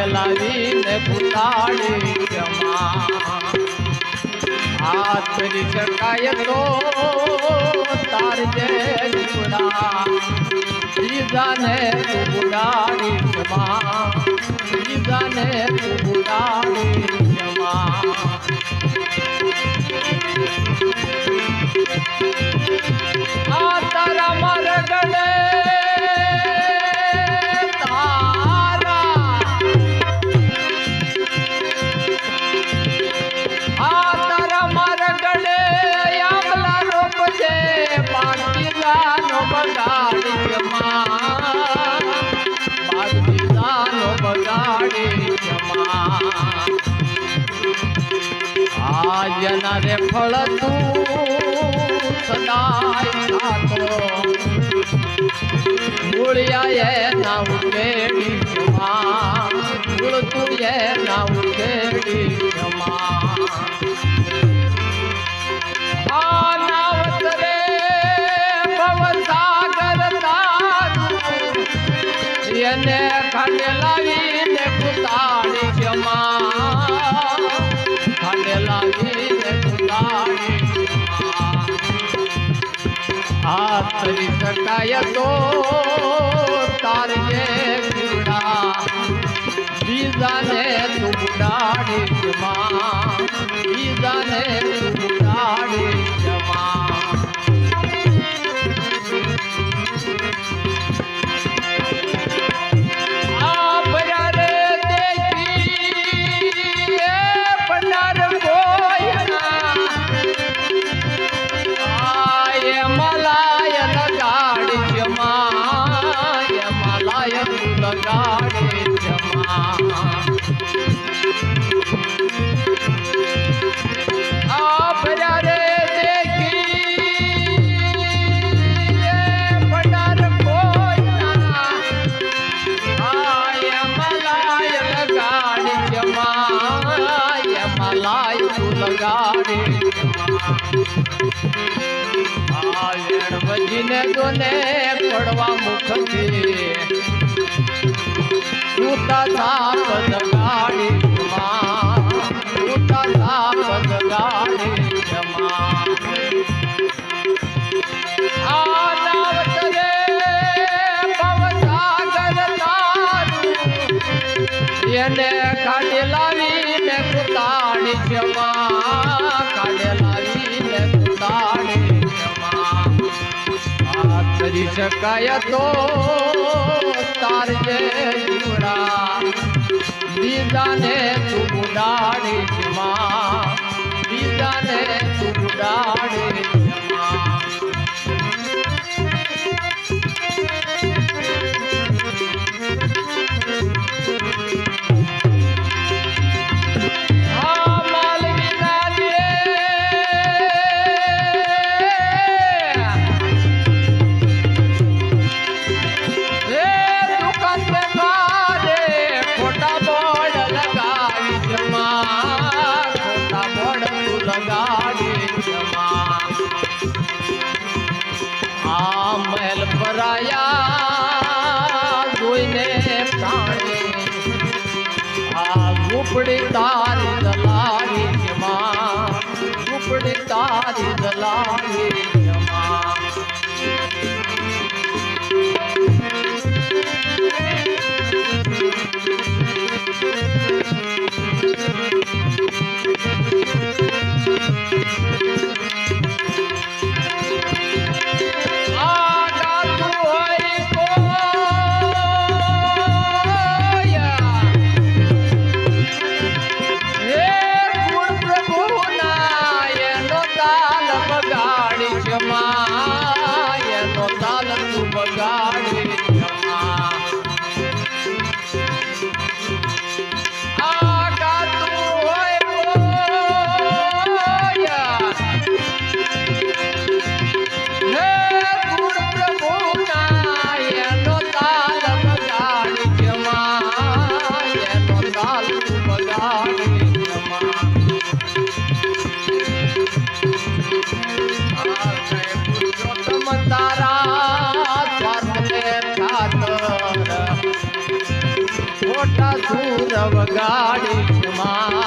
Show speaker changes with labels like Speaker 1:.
Speaker 1: લાવીને ભૂતાડી જમા હાથ કરી શકાય તો તાર જે જીવડા બીજાને તું બુડાડી જમા બીજાને તું બુડાડી જમા આ તારા મારા ગળે આજના રે ફળ તું સદાય ખાતો મૂળિયા ના ઉકેડી જમા મૂળ તું ના ઉકેડી જમા આ નાવત રે ભવસાગર તારું એને ખાને લાવીને પુતાડી જમા હાથ કરી શકાય તો તાર જે જીવડા બીજાને તું બુડાડી જમા બીજાને તું બુડાડી જમા વજીને જોને પડવા મુખથી સૂતા સાપ જગાડી જમા સૂતા સાપ જગાડી જમા આ નાવત રે ભવસાગર તારું એને કાઢી લાવીને પુતાડી જમા કાઢી લાવીને પુતાડી કરી શકાય તો તાર જે જીવડા બીજાને તું બુડાડી જમા બીજાને તું બુડાડી જમા મહેલ પરાયા જોઈને પ્રાણી આ ઝૂંપડી તારી દલારી જમા ઝૂંપડી તારી દલારી જમા જગાડીશ માં